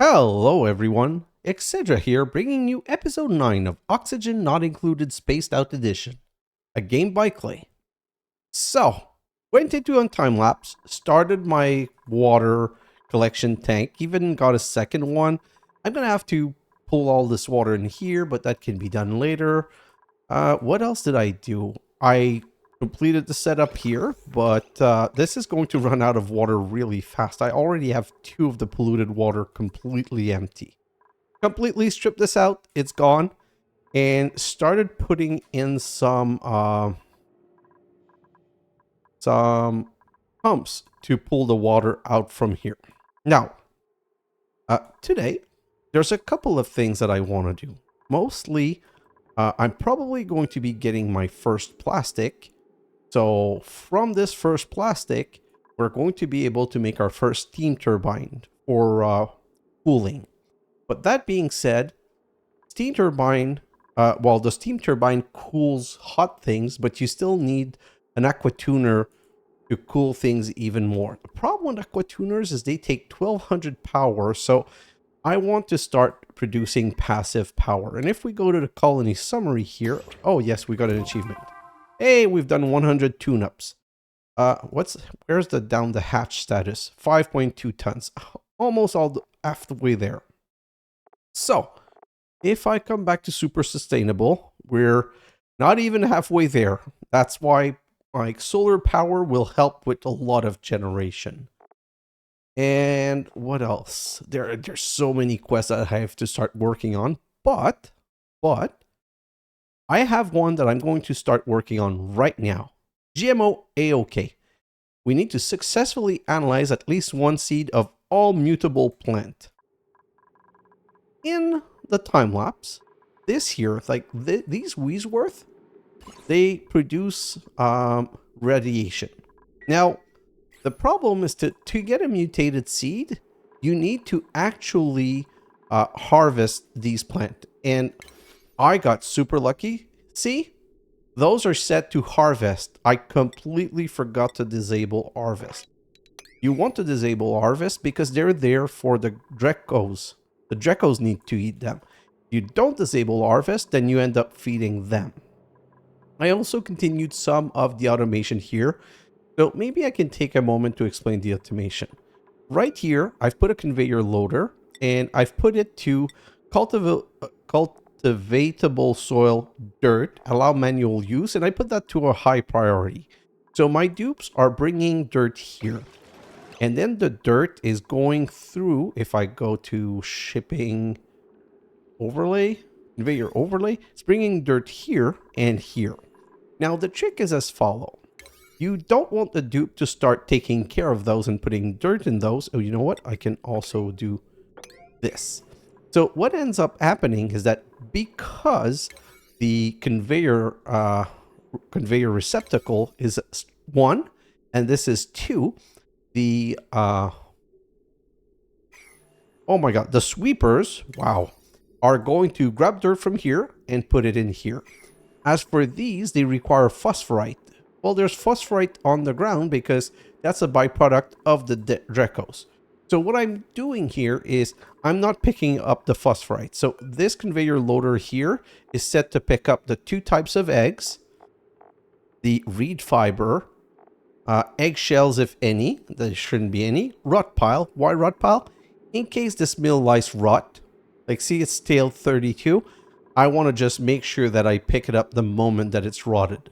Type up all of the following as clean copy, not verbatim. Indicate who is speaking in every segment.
Speaker 1: Hello everyone, xHedra here bringing you episode 9 of Oxygen Not Included Spaced Out Edition, a game by Klei. So, went into a time-lapse, started my water collection tank, even got a second one. I'm gonna have to pull all this water in here, but that can be done later. What else did I do? I completed the setup here, but this is going to run out of water really fast. I already have 2 of the polluted water completely empty. Completely stripped this out, it's gone, and started putting in some pumps to pull the water out from here. Now, today, there's a couple of things that I want to do. Mostly, I'm probably going to be getting my first plastic. So from this first plastic, we're going to be able to make our first steam turbine for cooling. But that being said, steam turbine, the steam turbine cools hot things, but you still need an aqua tuner to cool things even more. The problem with aqua tuners is they take 1200 power, so I want to start producing passive power. And if we go to the colony summary here, oh yes, we got an achievement. Hey, we've done 100 tune-ups. Where's the down the hatch status? 5.2 tons. Almost all halfway there. So, if I come back to super sustainable, we're not even halfway there. That's why like solar power will help with a lot of generation. And what else? There's so many quests that I have to start working on, but I have one that I'm going to start working on right now. GMO A-OK. We need to successfully analyze at least one seed of all mutable plant. In the time lapse, this here, like these Weesworth, they produce radiation. Now, the problem is to get a mutated seed, you need to actually harvest these plants. And I got super lucky. See? Those are set to harvest. I completely forgot to disable harvest. You want to disable harvest because they're there for the Dreckos. The Dreckos need to eat them. If you don't disable harvest, then you end up feeding them. I also continued some of the automation here. So maybe I can take a moment to explain the automation. Right here, I've put a conveyor loader and I've put it to cultivatable soil dirt, allow manual use, and I put that to a high priority. So my dupes are bringing dirt here. And then the dirt is going through, if I go to shipping overlay, conveyor overlay, it's bringing dirt here and here. Now the trick is as follows. You don't want the dupe to start taking care of those and putting dirt in those. Oh, you know what? I can also do this. So what ends up happening is that because the conveyor receptacle is 1 and this is 2, the oh my god, the sweepers, wow, are going to grab dirt from here and put it in here. As for these, they require phosphorite. Well, there's phosphorite on the ground because that's a byproduct of the Dreckos. So what I'm doing here is I'm not picking up the phosphorite. So this conveyor loader here is set to pick up the 2 types of eggs, the reed fiber, eggshells if any, there shouldn't be any, rot pile. Why rot pile? In case this mill lice rot, like see it's stale 32, I want to just make sure that I pick it up the moment that it's rotted.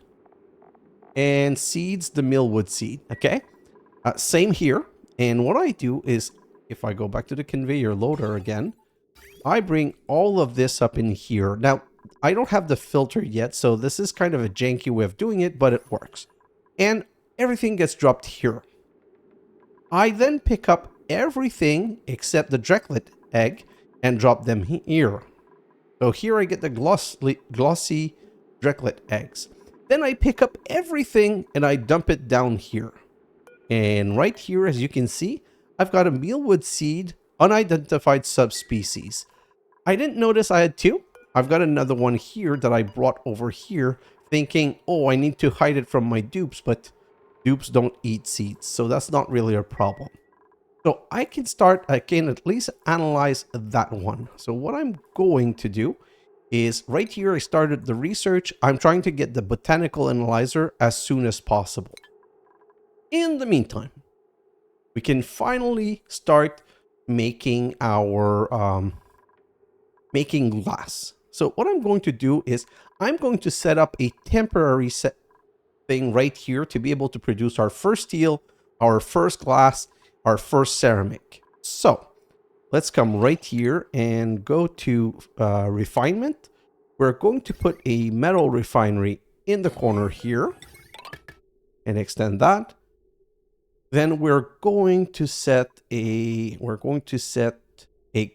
Speaker 1: And seeds, the millwood seed, okay? Same here. And what I do is, if I go back to the conveyor loader again, I bring all of this up in here. Now, I don't have the filter yet, so this is kind of a janky way of doing it, but it works. And everything gets dropped here. I then pick up everything except the Drecklet egg and drop them here. So here I get the glossy Drecklet eggs. Then I pick up everything and I dump it down here. And right here, as you can see, I've got a mealwood seed, unidentified subspecies. I didn't notice I had 2. I've got another one here that I brought over here thinking, oh, I need to hide it from my dupes, but dupes don't eat seeds, so that's not really a problem. So I can at least analyze that one. So what I'm going to do is right here, I started the research. I'm trying to get the botanical analyzer as soon as possible. In the meantime, we can finally start making our making glass. So what I'm going to do is I'm going to set up a temporary thing right here to be able to produce our first steel, our first glass, our first ceramic. So let's come right here and go to refinement. We're going to put a metal refinery in the corner here and extend that. Then we're going to set a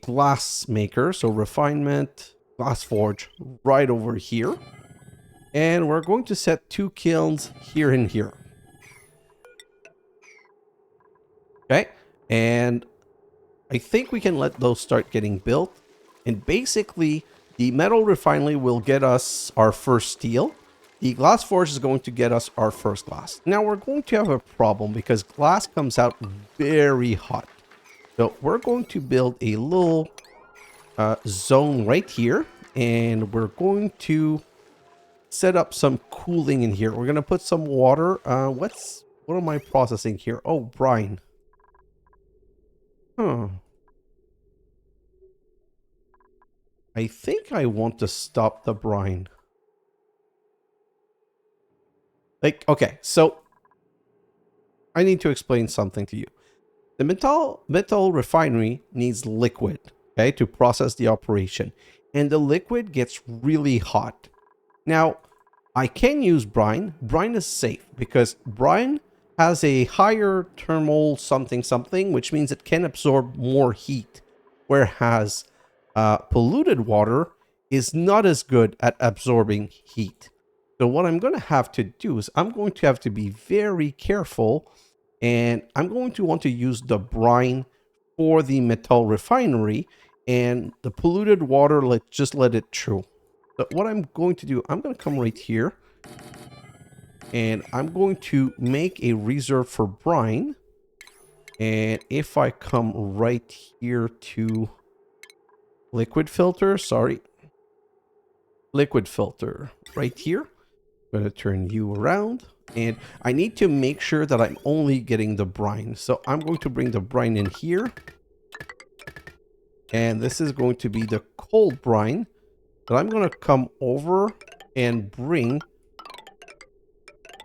Speaker 1: glass maker. So refinement, glass forge right over here. And we're going to set 2 kilns here and here. Okay. And I think we can let those start getting built. And basically, the metal refinery will get us our first steel. The glass forge is going to get us our first glass. Now we're going to have a problem because glass comes out very hot. So we're going to build a little zone right here. And we're going to set up some cooling in here. We're going to put some water. What am I processing here? Oh, brine. I think I want to stop the brine. Like, okay, so I need to explain something to you. The metal refinery needs liquid, okay, to process the operation. And the liquid gets really hot. Now, I can use brine. Brine is safe because brine has a higher thermal something, which means it can absorb more heat. Whereas polluted water is not as good at absorbing heat. So what I'm going to have to do is I'm going to have to be very careful, and I'm going to want to use the brine for the metal refinery, and the polluted water, just let it through. So what I'm going to do, I'm going to come right here, and I'm going to make a reserve for brine. And if I come right here to liquid filter right here, I'm going to turn you around, and I need to make sure that I'm only getting the brine. So I'm going to bring the brine in here, and this is going to be the cold brine that I'm going to come over and bring.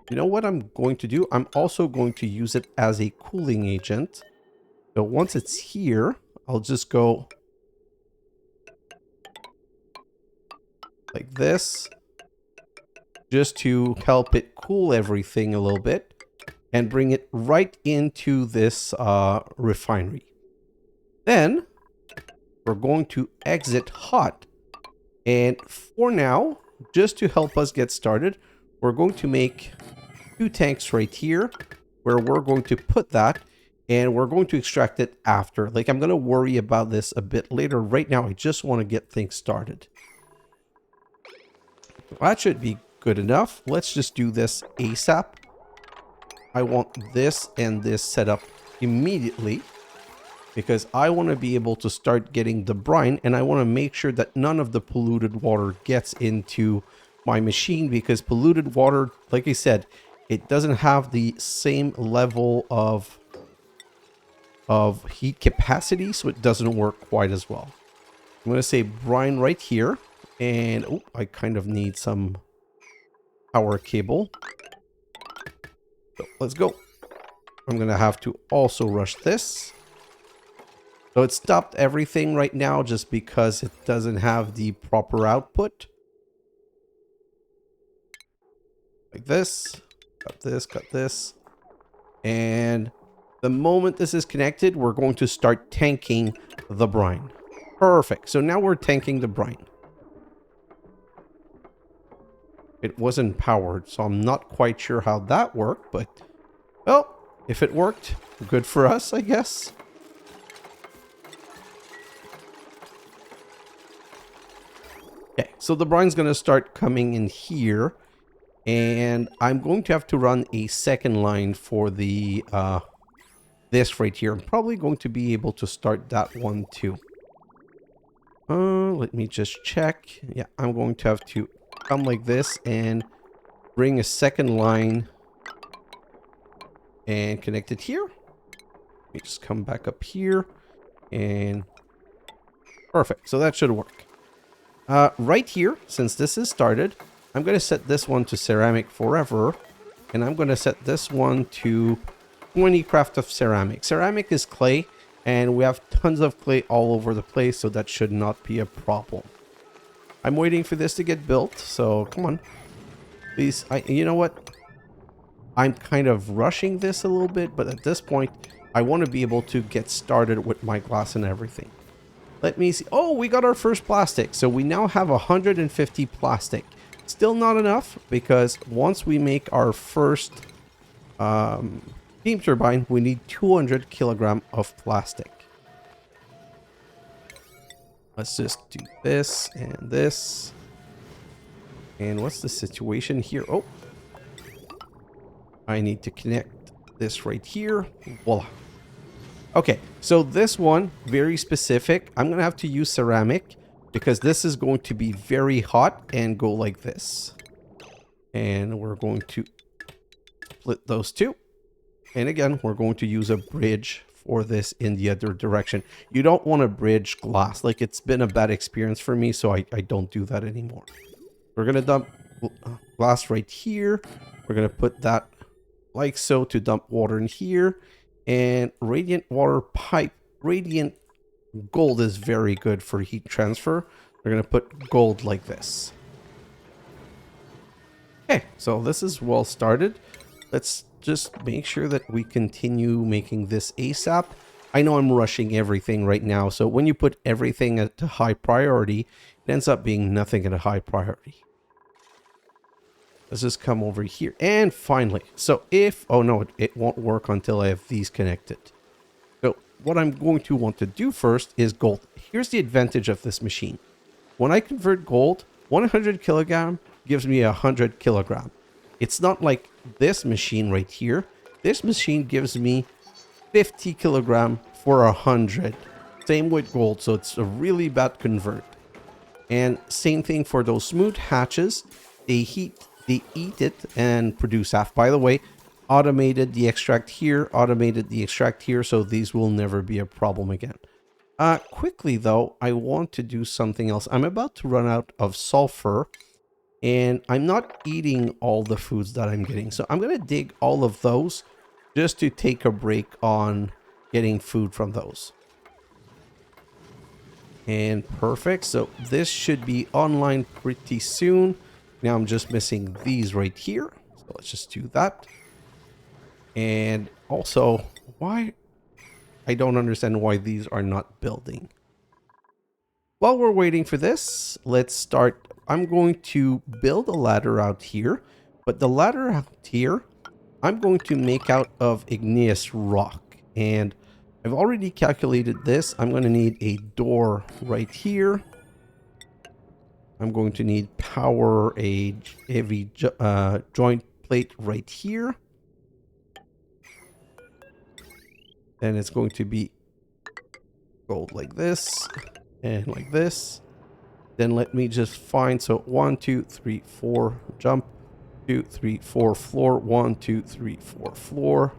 Speaker 1: You know what I'm going to do? I'm also going to use it as a cooling agent. So once it's here, I'll just go like this, just to help it cool everything a little bit and bring it right into this refinery. Then we're going to exit hot. And for now, just to help us get started, we're going to make 2 tanks right here where we're going to put that, and we're going to extract it after. Like, I'm going to worry about this a bit later. Right now, I just want to get things started. That should be good enough. Let's just do this ASAP. I want this and this set up immediately because I want to be able to start getting the brine, and I want to make sure that none of the polluted water gets into my machine, because polluted water, like I said, it doesn't have the same level of heat capacity, so it doesn't work quite as well. I'm going to say brine right here, and oh, I kind of need some power cable. So let's go. I'm going to have to also rush this. So it stopped everything right now just because it doesn't have the proper output. Like this. Cut this. And the moment this is connected, we're going to start tanking the brine. Perfect. So now we're tanking the brine. It wasn't powered, so I'm not quite sure how that worked, but well, if it worked, good for us, I guess. Okay, so the brine's going to start coming in here, and I'm going to have to run a second line for the this right here. I'm probably going to be able to start that one too. Let me just check. Yeah, I'm going to have to come like this and bring a second line and connect it here. Let me just come back up here and perfect. So that should work. Right here, since this is started, I'm going to set this one to ceramic forever. And I'm going to set this one to 20 craft of ceramic. Ceramic is clay, and we have tons of clay all over the place, so that should not be a problem. I'm waiting for this to get built, so come on. Please, you know what? I'm kind of rushing this a little bit, but at this point, I want to be able to get started with my glass and everything. Let me see. Oh, we got our first plastic. So we now have 150 plastic. Still not enough, because once we make our first steam turbine, we need 200 kilogram of plastic. Let's just do this and this. And what's the situation here? Oh, I need to connect this right here. Voila. Okay, so this one, very specific. I'm going to have to use ceramic because this is going to be very hot and go like this. And we're going to split those two. And again, we're going to use a bridge for this in the other direction. You don't want to bridge glass. Like, it's been a bad experience for me, so I don't do that anymore. We're going to dump glass right here. We're going to put that like so to dump water in here. And radiant water pipe. Radiant gold is very good for heat transfer. We're going to put gold like this. Okay, so this is well started. Let's just make sure that we continue making this ASAP. I know I'm rushing everything right now, so when you put everything at a high priority, it ends up being nothing at a high priority. Let's just come over here. And finally, so if... Oh no, it won't work until I have these connected. So what I'm going to want to do first is gold. Here's the advantage of this machine. When I convert gold, 100 kilogram gives me 100 kilogram. It's not like this machine right here. This machine gives me 50 kilogram for 100. Same with gold, so it's a really bad convert. And same thing for those smooth hatches. They eat it and produce half. By the way, automated the extract here, automated the extract here, so these will never be a problem again. Quickly though, I want to do something else. I'm about to run out of sulfur, and I'm not eating all the foods that I'm getting. So I'm going to dig all of those just to take a break on getting food from those. And perfect. So this should be online pretty soon. Now I'm just missing these right here. So let's just do that. And also, why? I don't understand why these are not building. While we're waiting for this, let's start. I'm going to build a ladder out here. But the ladder out here, I'm going to make out of igneous rock. And I've already calculated this. I'm going to need a door right here. I'm going to need power, a heavy joint plate right here. And it's going to be gold like this and like this. Then let me just find, so 1, 2, 3, 4, jump, 2, 3, 4, floor, 1, 2, 3, 4, floor,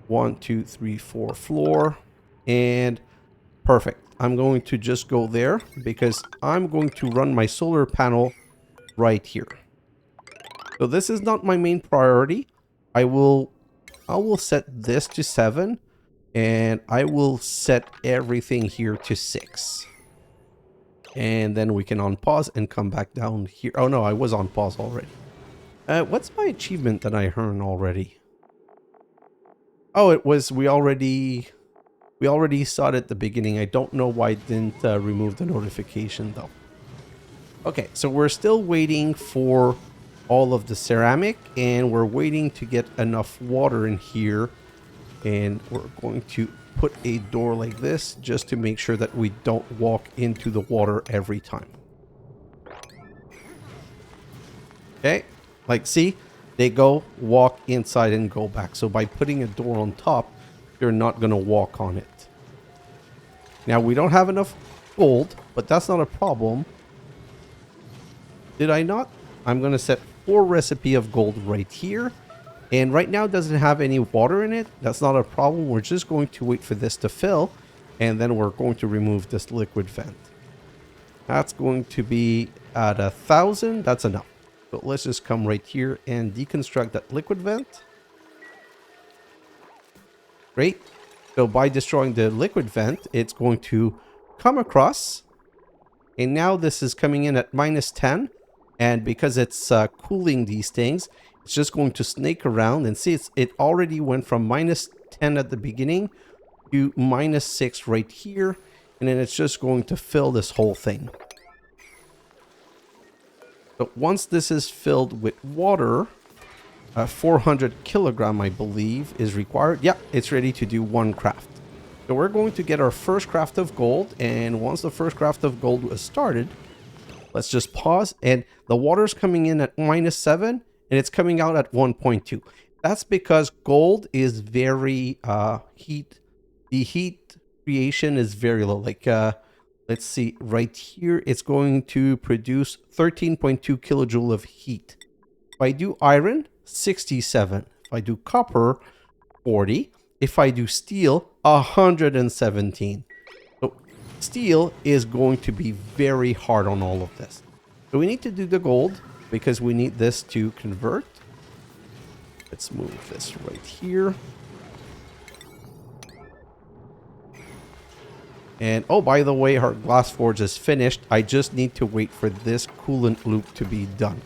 Speaker 1: 1, 2, 3, 4, floor, and perfect. I'm going to just go there because I'm going to run my solar panel right here. So this is not my main priority. I will set this to 7 and I will set everything here to 6. And then we can unpause and come back down here. Oh no, I was on pause already. What's my achievement that I earned already? Oh, it was, we already saw it at the beginning. I don't know why it didn't remove the notification though. Okay, so we're still waiting for all of the ceramic, and we're waiting to get enough water in here. And we're going to put a door like this just to make sure that we don't walk into the water every time. Okay, like see, they go, walk inside and go back. So by putting a door on top, you're not going to walk on it. Now, we don't have enough gold, but that's not a problem. Did I not? I'm going to set 4 recipe of gold right here. And right now it doesn't have any water in it. That's not a problem. We're just going to wait for this to fill. And then we're going to remove this liquid vent. That's going to be at 1,000. That's enough. So let's just come right here and deconstruct that liquid vent. Great. So by destroying the liquid vent, it's going to come across. And now this is coming in at -10. And because it's cooling these things, it's just going to snake around. And see, it already went from -10 at the beginning to -6 right here. And then it's just going to fill this whole thing. But once this is filled with water, 400 kilogram, I believe, is required. Yeah, it's ready to do 1 craft. So we're going to get our first craft of gold. And once the first craft of gold was started, let's just pause. And the water's coming in at -7 and it's coming out at 1.2. That's because gold is very the heat creation is very low. Like, let's see, right here, it's going to produce 13.2 kilojoule of heat. If I do iron, 67. If I do copper, 40. If I do steel, 117. So steel is going to be very hard on all of this. So we need to do the gold because we need this to convert. Let's move this right here. And oh, by the way, our glass forge is finished. I just need to wait for this coolant loop to be done.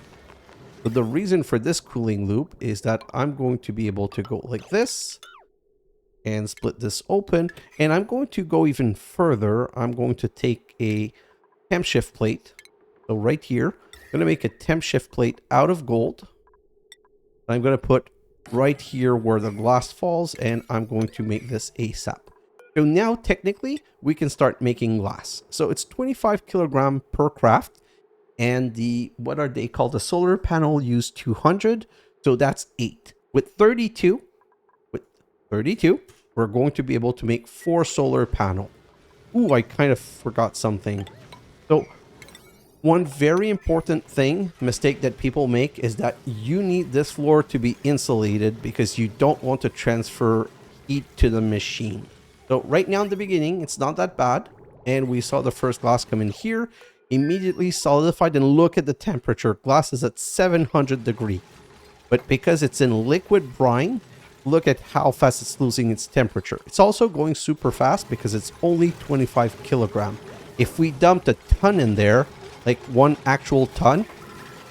Speaker 1: But the reason for this cooling loop is that I'm going to be able to go like this and split this open. And I'm going to go even further. I'm going to take a temp shift plate. So right here, I'm going to make a temp shift plate out of gold. I'm going to put right here where the glass falls, and I'm going to make this ASAP. So now technically we can start making glass. So it's 25 kilogram per craft. And the, what are they called? The solar panel used 200. So that's 8. With 32, we're going to be able to make 4 solar panel. Ooh, I kind of forgot something. So one very important mistake that people make is that you need this floor to be insulated because you don't want to transfer heat to the machine. So right now in the beginning, it's not that bad. And we saw the first glass come in here. Immediately solidified, and look at the temperature. Glass is at 700 degrees. But because it's in liquid brine, look at how fast it's losing its temperature. It's also going super fast because it's only 25 kilogram. If we dumped a ton in there, like 1 actual ton,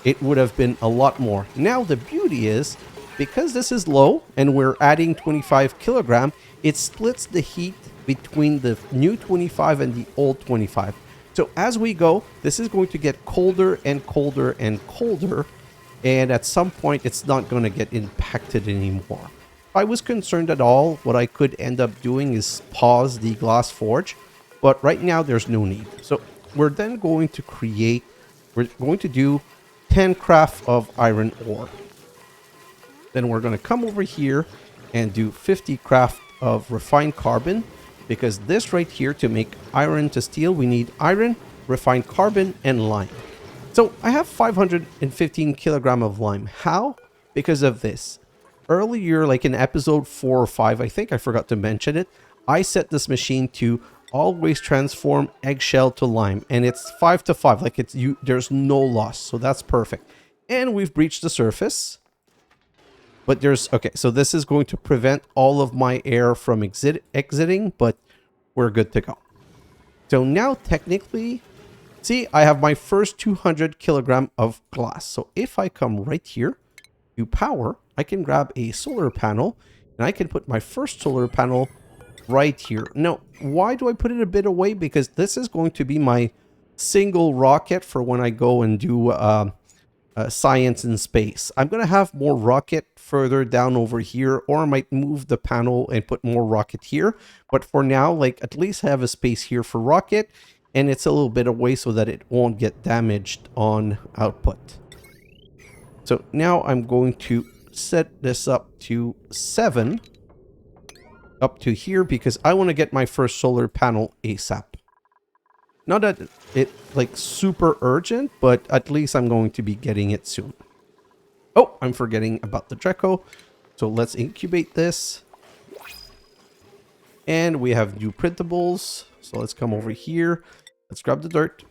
Speaker 1: it would have been a lot more. Now the beauty is, because this is low and we're adding 25 kilogram, it splits the heat between the new 25 and the old 25. So as we go, this is going to get colder and colder and colder. And at some point, it's not going to get impacted anymore. If I was concerned at all, what I could end up doing is pause the glass forge. But right now, there's no need. So we're then going to we're going to do 10 craft of iron ore. Then we're going to come over here and do 50 craft of refined carbon. Because this right here, to make iron to steel, we need iron, refined carbon, and lime. So I have 515 kilogram of lime. How? Because of this. Earlier, like in episode 4 or 5, I think I forgot to mention it, I set this machine to always transform eggshell to lime. And it's 5 to 5, like there's no loss. So that's perfect. And we've breached the surface. But okay, so this is going to prevent all of my air from exiting, but we're good to go. So now technically, see, I have my first 200 kilogram of glass. So if I come right here to power, I can grab a solar panel and I can put my first solar panel right here. Now, why do I put it a bit away? Because this is going to be my single rocket for when I go and do science in space. I'm going to have more rocket further down over here, or I might move the panel and put more rocket here. But for now, like, at least have a space here for rocket, and it's a little bit away so that it won't get damaged on output. So now I'm going to set this up to 7. up to here because I want to get my first solar panel ASAP. Not that it like super urgent, but at least I'm going to be getting it soon. Oh, I'm forgetting about the Drecko. So let's incubate this. And we have new printables. So let's come over here. Let's grab the dirt.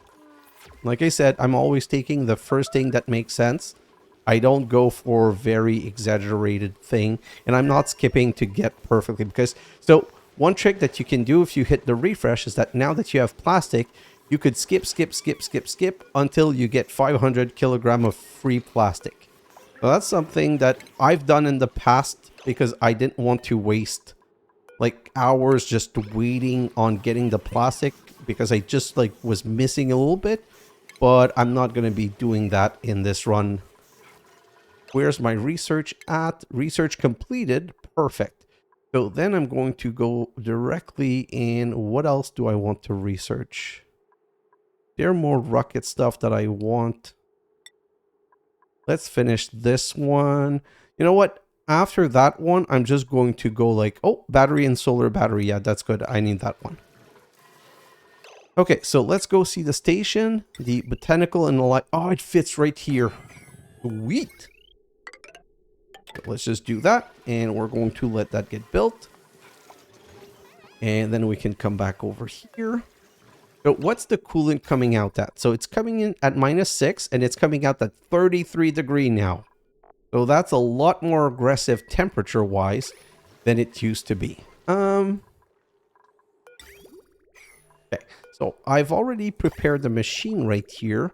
Speaker 1: Like I said, I'm always taking the first thing that makes sense. I don't go for very exaggerated thing. And I'm not skipping to get perfectly because... So one trick that you can do if you hit the refresh is that now that you have plastic, you could skip until you get 500 kilogram of free plastic. So that's something that I've done in the past because I didn't want to waste like hours just waiting on getting the plastic because I just like was missing a little bit. But I'm not going to be doing that in this run. Where's my research at? Research completed. Perfect. So then I'm going to go directly in. What else do I want to research? There are more rocket stuff that I want. Let's finish this one. You know what? After that one, I'm just going to go like, oh, battery and solar battery. Yeah, that's good. I need that one. Okay, so let's go see the station, the botanical and the light. Oh, it fits right here. Sweet. Let's just do that. And we're going to let that get built. And then we can come back over here. But what's the coolant coming out at? So it's coming in at -6 and it's coming out at 33 degrees now. So that's a lot more aggressive temperature-wise than it used to be. Okay. So I've already prepared the machine right here.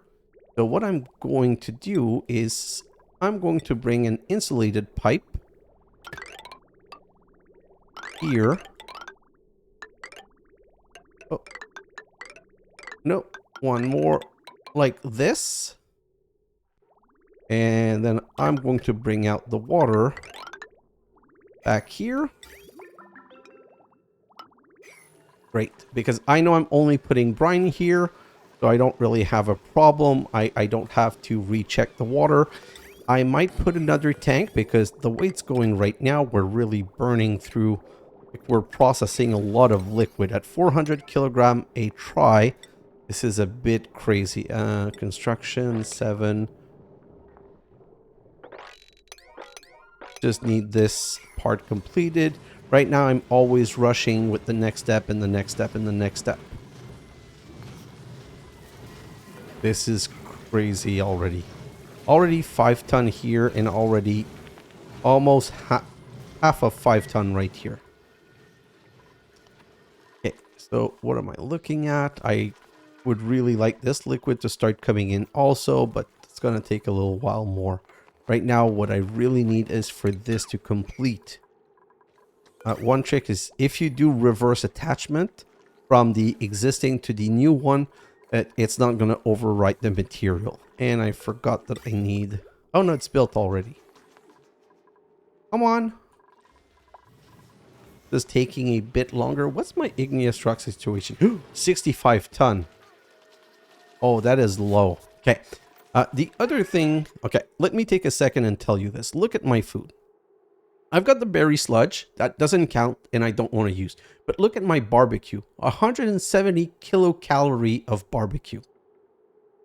Speaker 1: So what I'm going to do is I'm going to bring an insulated pipe here. Oh. No, one more like this. And then I'm going to bring out the water back here. Great, because I know I'm only putting brine here, so I don't really have a problem. I don't have to recheck the water. I might put another tank because the way it's going right now, we're really burning through. Like we're processing a lot of liquid at 400 kilogram a try. This is a bit crazy. Construction 7. Just need this part completed. Right now, I'm always rushing with the next step and the next step and the next step. This is crazy already. Already 5 ton here and already almost half of 5 ton right here. Okay, so what am I looking at? I would really like this liquid to start coming in also, but it's going to take a little while more. Right now, what I really need is for this to complete. One trick is if you do reverse attachment from the existing to the new one, it's not going to overwrite the material. And I forgot that I need... Oh no, it's built already. Come on. This is taking a bit longer. What's my igneous rock situation? 65 ton. Oh, that is low. Okay. The other thing... Okay, let me take a second and tell you this. Look at my food. I've got the berry sludge. That doesn't count and I don't want to use. But look at my barbecue. 170 kilocalorie of barbecue.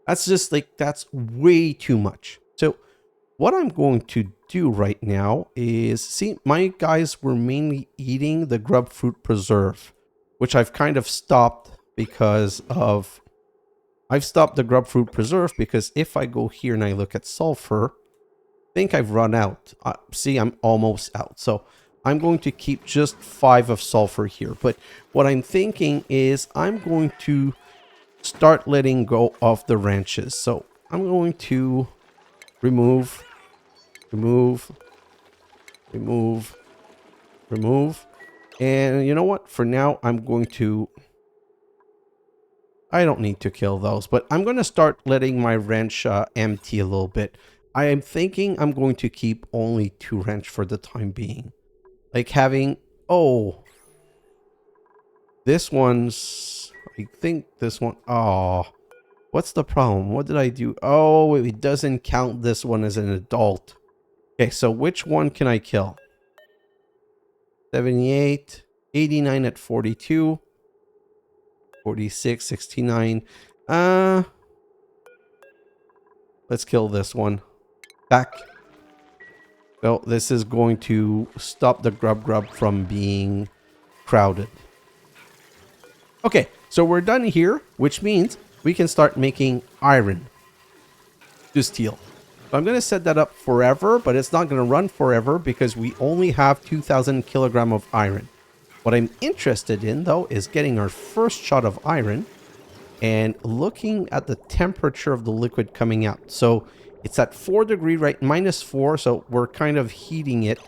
Speaker 1: That's just like, that's way too much. So what I'm going to do right now is, see, my guys were mainly eating the grub fruit preserve, which I've kind of stopped because of... I've stopped the grub fruit preserve because if I go here and I look at sulfur, I think I've run out. See, I'm almost out. So I'm going to keep just 5 of sulfur here. But what I'm thinking is I'm going to start letting go of the ranches. So I'm going to remove. And you know what? For now, I'm going to... I don't need to kill those, but I'm going to start letting my ranch empty a little bit. I am thinking I'm going to keep only 2 ranch for the time being. Like having... Oh. This one's... I think this one... Oh. What's the problem? What did I do? Oh, it doesn't count this one as an adult. Okay, so which one can I kill? 78. 89 at 42. 46, 69. Let's kill this one. Back. So this is going to stop the grub from being crowded. Okay, so we're done here, which means we can start making iron to steel. So I'm going to set that up forever, but it's not going to run forever because we only have 2,000 kilogram of iron. What I'm interested in, though, is getting our first shot of iron and looking at the temperature of the liquid coming out. So it's at 4 degrees, right? -4, so we're kind of heating it.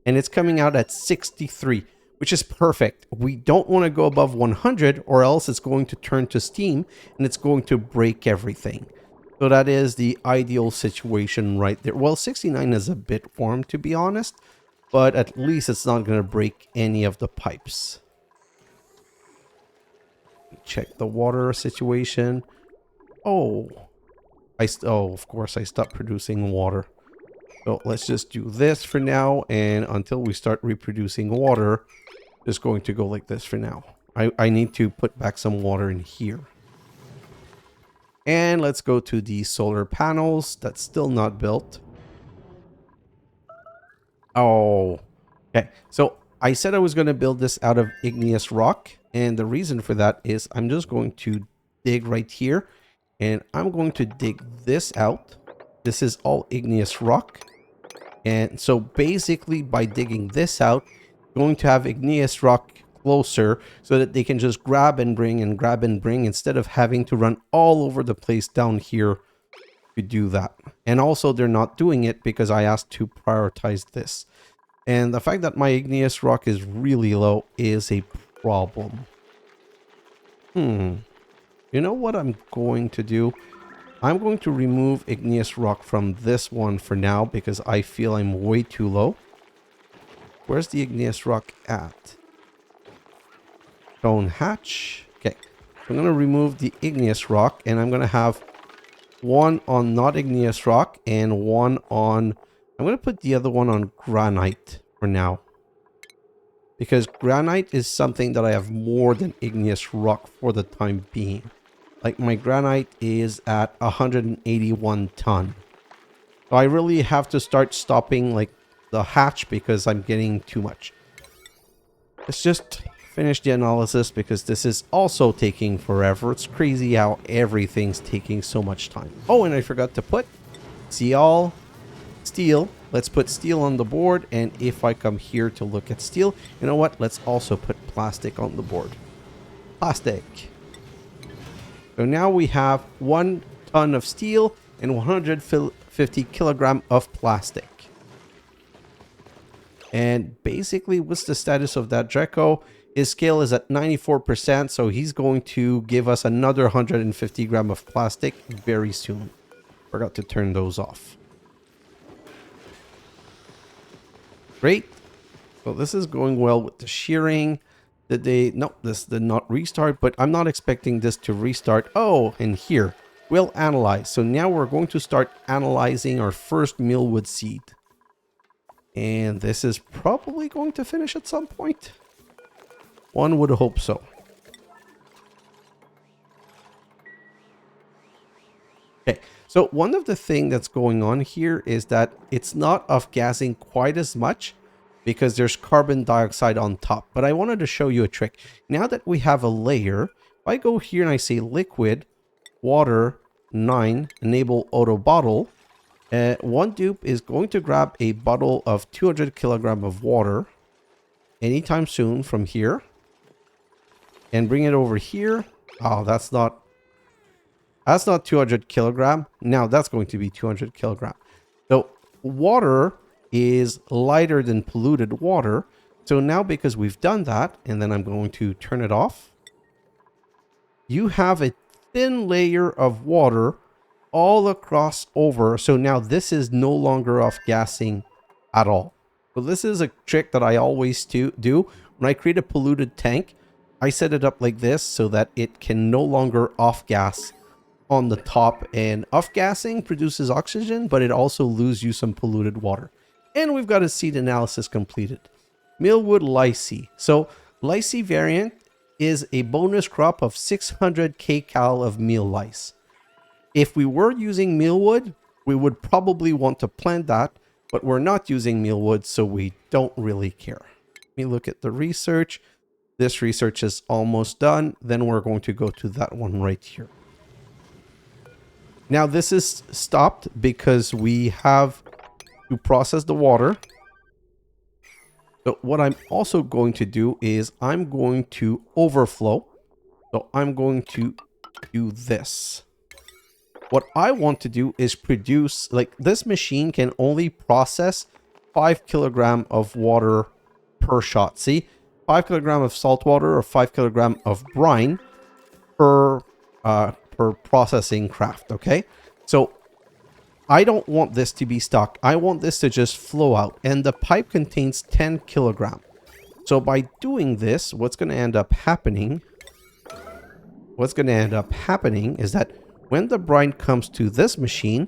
Speaker 1: And it's coming out at 63, which is perfect. We don't want to go above 100 or else it's going to turn to steam and it's going to break everything. So that is the ideal situation right there. Well, 69 is a bit warm, to be honest, but at least it's not going to break any of the pipes. Check the water situation. Oh, of course I stopped producing water. So let's just do this for now, and until we start reproducing water, it's going to go like this for now. I need to put back some water in here. And let's go to the solar panels. That's still not built. Oh, okay. So I said I was going to build this out of igneous rock. And the reason for that is I'm just going to dig right here. And I'm going to dig this out. This is all igneous rock. And so basically by digging this out, I'm going to have igneous rock closer so that they can just grab and bring instead of having to run all over the place down here to do that. And also they're not doing it because I asked to prioritize this. And the fact that my igneous rock is really low is a problem. You know what I'm going to do? I'm going to remove igneous rock from this one for now because I feel I'm way too low. Where's the igneous rock at? Stone hatch. Okay. I'm going to remove the igneous rock and I'm going to have one on not igneous rock and one on... I'm going to put the other one on granite for now. Because granite is something that I have more than igneous rock for the time being. Like my granite is at 181 ton. So I really have to start stopping like the hatch because I'm getting too much. Let's just finish the analysis because this is also taking forever. It's crazy how everything's taking so much time. Oh, and I forgot to put steel. Let's put steel on the board. And if I come here to look at steel, you know what? Let's also put plastic on the board. Plastic. So now we have 1 ton of steel and 150 kilogram of plastic. And basically, what's the status of that Drecko? His scale is at 94%, so he's going to give us another 150 gram of plastic very soon. Forgot to turn those off. Great. So this is going well with the shearing. No, this did not restart, but I'm not expecting this to restart. Oh, and here, we'll analyze. So now we're going to start analyzing our first mealwood seed. And this is probably going to finish at some point. One would hope so. Okay, so one of the things that's going on here is that it's not off-gassing quite as much because there's carbon dioxide on top. But I wanted to show you a trick. Now that we have a layer, if I go here and I say liquid, water, 9, enable auto bottle, one dupe is going to grab a bottle of 200 kilogram of water anytime soon from here and bring it over here. Oh, that's not 200 kilogram. Now that's going to be 200 kilogram. So water is lighter than polluted water. So now because we've done that, and then I'm going to turn it off, you have a thin layer of water all across over. So now this is no longer off-gassing at all. So this is a trick that I always do. When I create a polluted tank, I set it up like this so that it can no longer off-gas on the top. And off-gassing produces oxygen, but it also loses you some polluted water. And we've got a seed analysis completed. Mealwood lycee. So Lysy variant is a bonus crop of 600 kcal of meal lice. If we were using mealwood, we would probably want to plant that, but we're not using mealwood, so we don't really care. Let me look at the research. This research is almost done. Then we're going to go to that one right here. Now this is stopped because we have to process the water. So what I'm also going to do is I'm going to overflow. So I'm going to do this. What I want to do is produce, like this machine can only process 5 kilogram of water per shot. See, 5 kilogram of salt water or 5 kilogram of brine per processing craft. Okay, so I don't want this to be stuck. I want this to just flow out, and the pipe contains 10 kilogram. So by doing this, what's going to end up happening? What's going to end up happening is that when the brine comes to this machine,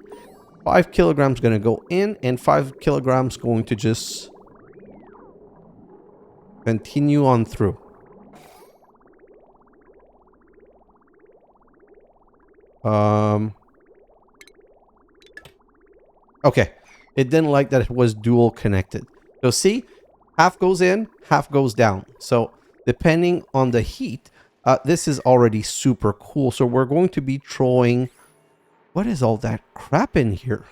Speaker 1: 5 kilograms going to go in, and 5 kilograms going to just continue on through. Okay, it didn't like that it was dual connected. So see, half goes in, half goes down. So depending on the heat, this is already super cool. So we're going to be throwing... What is all that crap in here?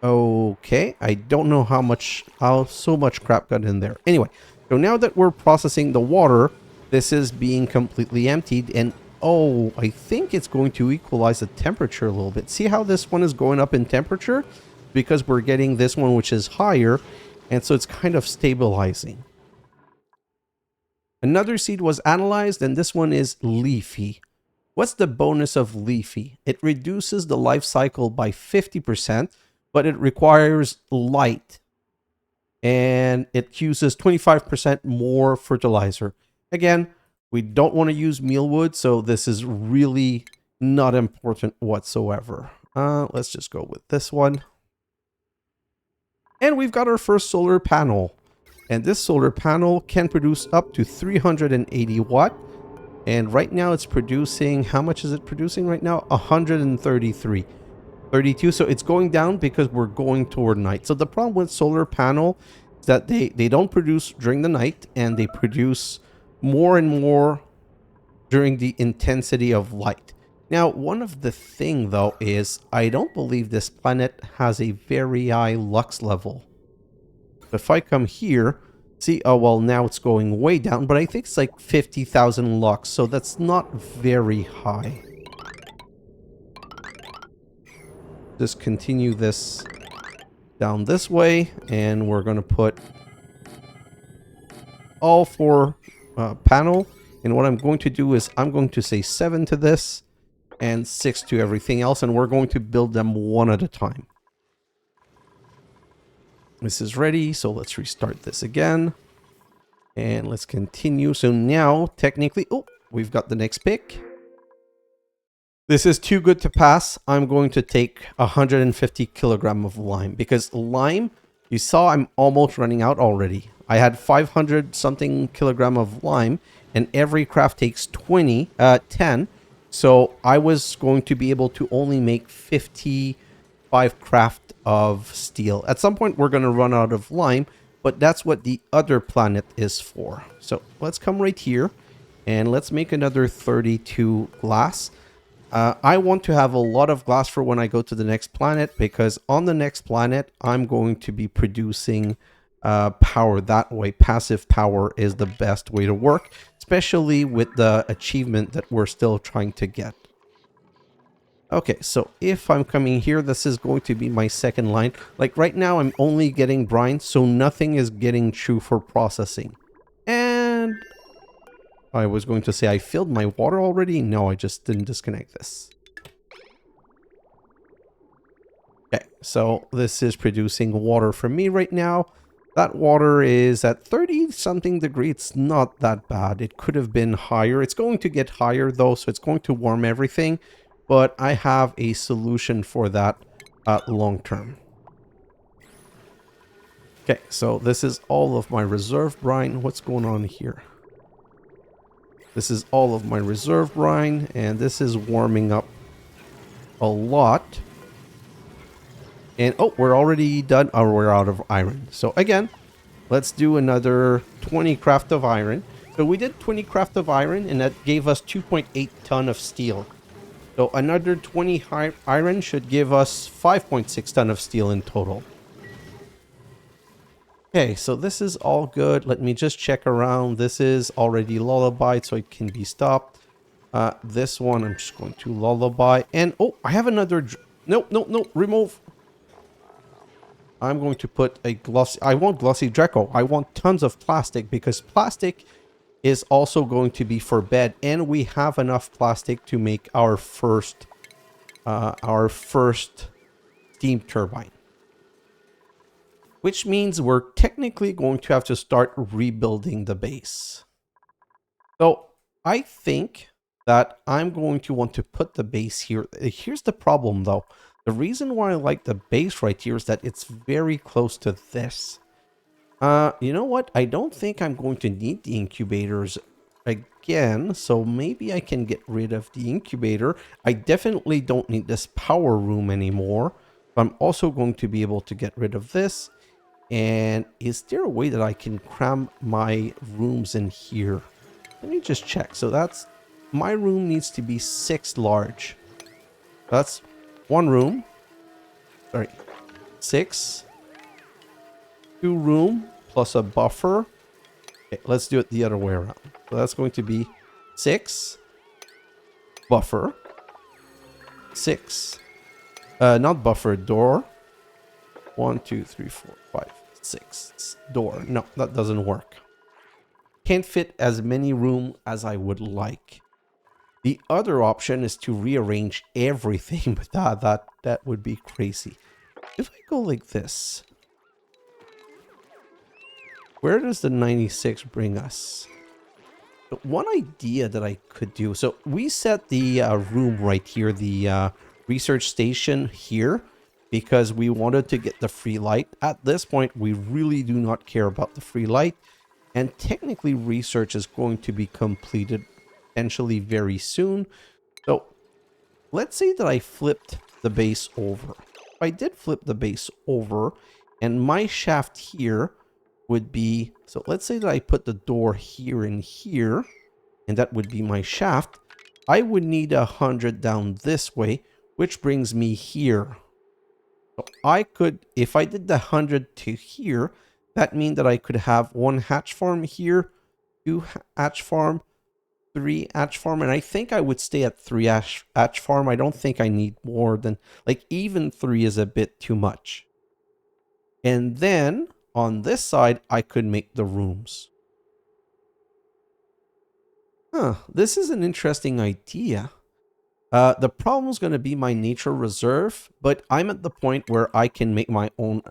Speaker 1: Okay, I don't know how so much crap got in there. Anyway, so now that we're processing the water, this is being completely emptied, and oh, I think it's going to equalize the temperature a little bit. See how this one is going up in temperature? Because we're getting this one which is higher, and so it's kind of stabilizing. Another seed was analyzed, and this one is leafy. What's the bonus of leafy? It reduces the life cycle by 50%, but it requires light. And it uses 25% more fertilizer. Again, we don't want to use mealwood, so this is really not important whatsoever. Let's just go with this one. And we've got our first solar panel. And this solar panel can produce up to 380 watt. And right now it's producing, how much is it producing right now? 133. 32. So it's going down because we're going toward night. So the problem with solar panel is that they don't produce during the night, and they produce more and more during the intensity of light. Now, one of the thing though is I don't believe this planet has a very high lux level. If I come here, see, oh well, now it's going way down, but I think it's like 50,000 lux, so that's not very high. Just continue this down this way, and we're going to put all 4 panel. And what I'm going to do is I'm going to say 7 to this and 6 to everything else, and we're going to build them one at a time. This is ready, so let's restart this again. And let's continue. So now, technically, oh, we've got the next pick. This is too good to pass. I'm going to take 150 kilogram of lime, because lime, you saw I'm almost running out already. I had 500 something kilogram of lime, and every craft takes 10. So I was going to be able to only make 55 craft of steel. At some point, we're going to run out of lime, but that's what the other planet is for. So let's come right here, and let's make another 32 glass. I want to have a lot of glass for when I go to the next planet, because on the next planet, I'm going to be producing power that way. Passive power is the best way to work, especially with the achievement that we're still trying to get. Okay, so if I'm coming here, this is going to be my second line. Like right now, I'm only getting brine, so nothing is getting through for processing. And I was going to say I filled my water already. No, I just didn't disconnect this. Okay, so this is producing water for me right now. That water is at 30 something degrees. It's not that bad. It could have been higher. It's going to get higher though, so it's going to warm everything. But I have a solution for that long term. Okay, so this is all of my reserve brine. What's going on here? This is all of my reserve brine, and this is warming up a lot. And oh, we're already done. Oh, we're out of iron. So again, let's do another 20 craft of iron. So we did 20 craft of iron, and that gave us 2.8 ton of steel. So another 20 iron should give us 5.6 ton of steel in total. Okay, so this is all good. Let me just check around. This is already lullabied, so it can be stopped. This one, I'm just going to lullaby. And, oh, I have another... No, no, no, remove. I'm going to put a glossy... I want glossy Drecko. I want tons of plastic, because plastic is also going to be for bed. And we have enough plastic to make our first steam turbine. Which means we're technically going to have to start rebuilding the base. So I think that I'm going to want to put the base here. Here's the problem though. The reason why I like the base right here is that it's very close to this. You know what? I don't think I'm going to need the incubators again. So maybe I can get rid of the incubator. I definitely don't need this power room anymore. I'm also going to be able to get rid of this. And is there a way that I can cram my rooms in here? Let me just check. So that's, my room needs to be 6 large. That's one room. Sorry, 6. 2 room plus a buffer. Okay, let's do it the other way around. So that's going to be 6 buffer. 6. Not buffer, door. 1, 2, 3, 4, 5, 6. Door. No, that doesn't work. Can't fit as many rooms as I would like. The other option is to rearrange everything, but that would be crazy. If I go like this, where does the 96 bring us? But one idea that I could do, so we set the room right here, the research station here, because we wanted to get the free light. At this point, we really do not care about the free light. And technically, research is going to be completed potentially very soon. So let's say that I flipped the base over. If I did flip the base over, and my shaft here would be... So let's say that I put the door here and here, and that would be my shaft. I would need 100 down this way, which brings me here. So I could, if I did the 100 to here, that means that I could have 1 hatch farm here, 2 hatch farm, 3 hatch farm, and I think I would stay at 3 hatch farm. I don't think I need more than, like, even 3 is a bit too much. And then on this side, I could make the rooms. This is an interesting idea. The problem is going to be my nature reserve, but I'm at the point where I can make my own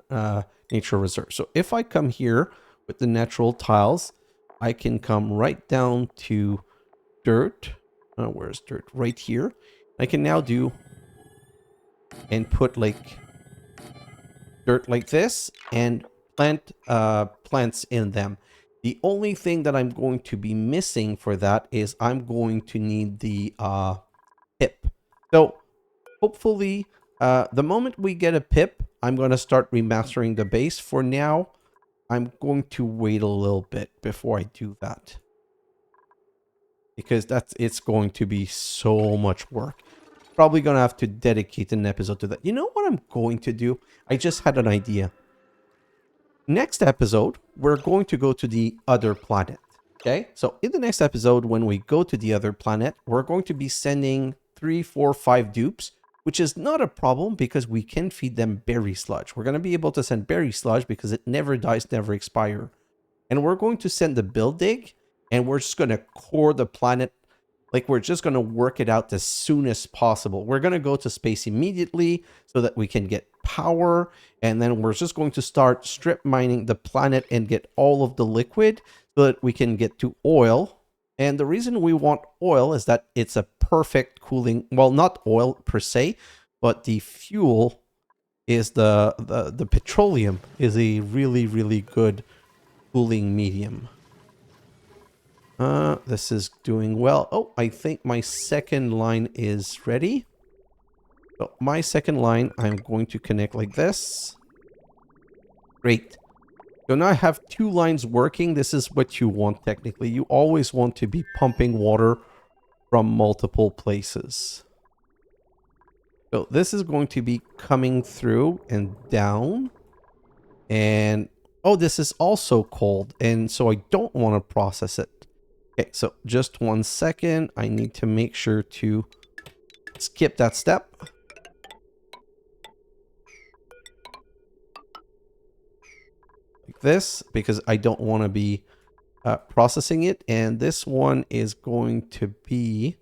Speaker 1: nature reserve. So if I come here with the natural tiles, I can come right down to dirt. Where's dirt? Right here. I can now do and put like dirt like this and plant plants in them. The only thing that I'm going to be missing for that is I'm going to need the pip. So hopefully the moment we get a pip, I'm going to start remastering the base. For now, I'm going to wait a little bit before I do that, because it's going to be so much work. Probably going to have to dedicate an episode to that. You know what I'm going to do? I just had an idea. Next episode, we're going to go to the other planet. Okay, so in the next episode, when we go to the other planet, we're going to be sending 3, 4, 5 dupes, which is not a problem because we can feed them berry sludge. We're going to be able to send berry sludge because it never dies, never expire. And we're going to send the build dig, and we're just going to core the planet. Like, we're just going to work it out as soon as possible. We're going to go to space immediately so that we can get power. And then we're just going to start strip mining the planet and get all of the liquid so that we can get to oil. And the reason we want oil is that it's a perfect cooling, well, not oil per se, but the fuel is the petroleum is a really, really good cooling medium. This is doing well. Oh, I think my second line is ready. So my second line, I'm going to connect like this. Great. So now I have two lines working. This is what you want technically. You always want to be pumping water from multiple places. So this is going to be coming through and down. And, oh, this is also cold. And so I don't want to process it. Okay, so just 1 second. I need to make sure to skip that step. Like this, because I don't want to be processing it. And this one is going to be...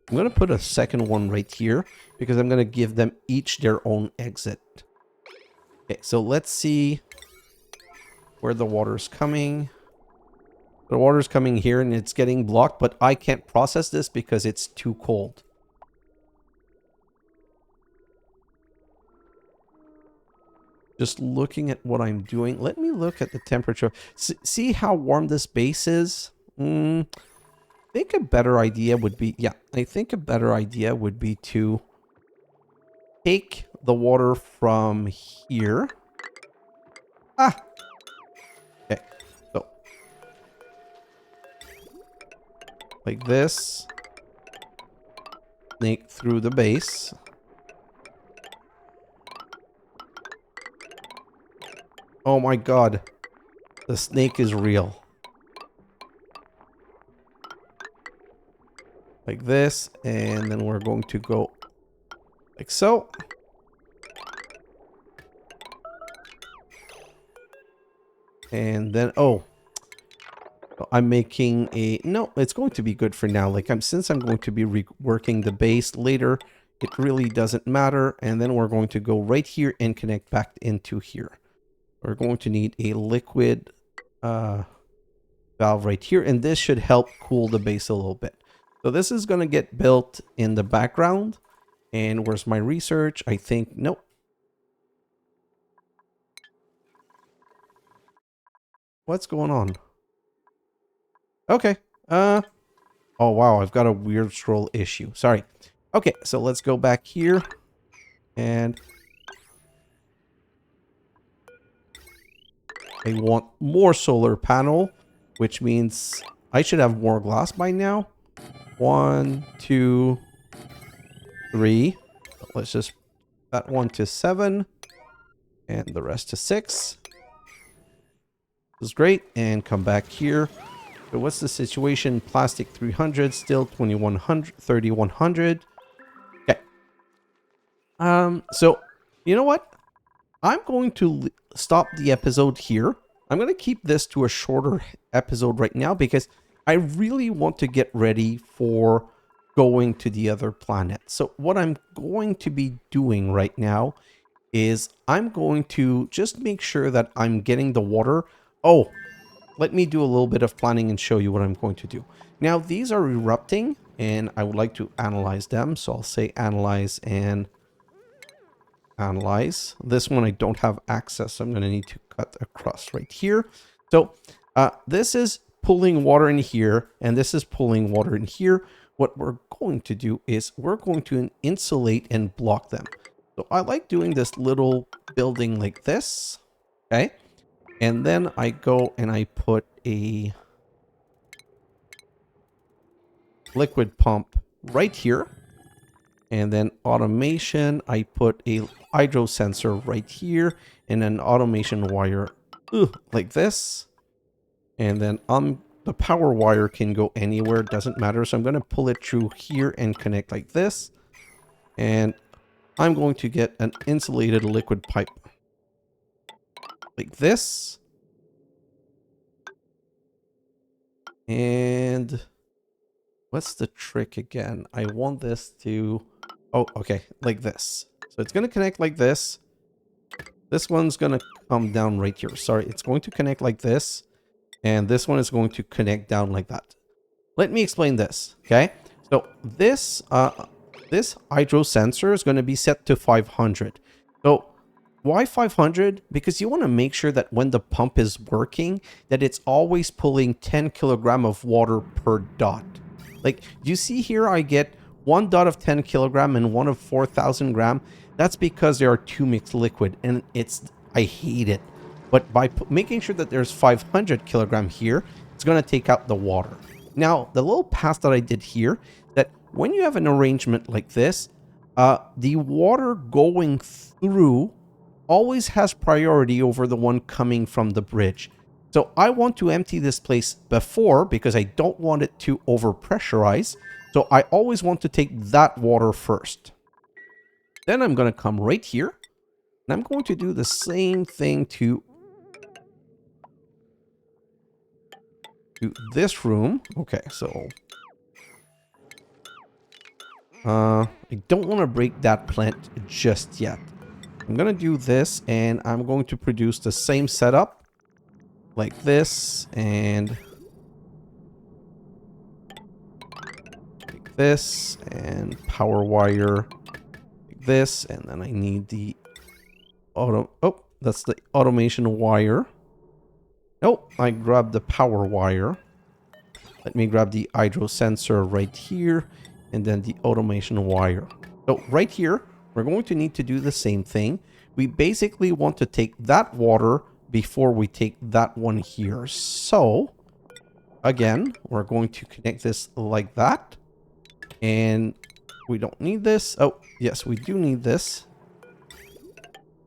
Speaker 1: I'm going to put a second one right here because I'm going to give them each their own exit. Okay, so let's see where the water's coming. The water's coming here and it's getting blocked, but I can't process this because it's too cold. Just looking at what I'm doing. Let me look at the temperature. See how warm this base is? I think a better idea would be... Yeah, I think a better idea would be to take the water from here. Ah! Okay, so like this. Snake through the base. Oh my god. The snake is real. Like this, and then we're going to go like so. And then, oh, I'm making a, no, it's going to be good for now. Like since I'm going to be reworking the base later, it really doesn't matter. And then we're going to go right here and connect back into here. We're going to need a liquid valve right here, and this should help cool the base a little bit. So this is going to get built in the background. And where's my research? I think, nope. What's going on? Okay. Oh, wow. I've got a weird scroll issue. Sorry. Okay, so let's go back here. And I want more solar panel, which means I should have more glass by now. 1, 2, 3. Let's just that one to 7 and the rest to 6. This is great. And come back here. So what's the situation? Plastic 300, still 2100, 3100. Okay. So you know what? I'm going to stop the episode here. I'm going to keep this to a shorter episode right now because I really want to get ready for going to the other planet. So what I'm going to be doing right now is I'm going to just make sure that I'm getting the water. Oh, let me do a little bit of planning and show you what I'm going to do. Now, these are erupting and I would like to analyze them. So I'll say analyze and analyze. This one I don't have access. So I'm going to need to cut across right here. So this is pulling water in here and this is pulling water in here. What we're going to do is we're going to insulate and block them. So I like doing this little building like this. Okay. And then I go and I put a liquid pump right here. And then automation, I put a hydro sensor right here and an automation wire like this. And then the power wire can go anywhere, doesn't matter. So I'm going to pull it through here and connect like this. And I'm going to get an insulated liquid pipe like this. And what's the trick again? I want this to, oh, okay, like this. So it's going to connect like this. This one's going to come down right here. Sorry, it's going to connect like this. And this one is going to connect down like that. Let me explain this, okay? So this this hydro sensor is going to be set to 500. So why 500? Because you want to make sure that when the pump is working, that it's always pulling 10 kilogram of water per dot. Like, you see here, I get one dot of 10 kilogram and one of 4,000 gram. That's because there are two mixed liquid, and I hate it. But by making sure that there's 500 kilogram here, it's going to take out the water. Now, the little pass that I did here, that when you have an arrangement like this, the water going through always has priority over the one coming from the bridge. So I want to empty this place before, because I don't want it to overpressurize. So I always want to take that water first. Then I'm going to come right here, and I'm going to do the same thing to this room. Okay, so I don't want to break that plant just yet. I'm going to do this, and I'm going to produce the same setup like this, and like this, and power wire like this, and then I need the that's the automation wire. Nope, I grabbed the power wire. Let me grab the hydro sensor right here, and then the automation wire. So right here, we're going to need to do the same thing. We basically want to take that water before we take that one here. So again, we're going to connect this like that. And we don't need this. Oh, yes, we do need this.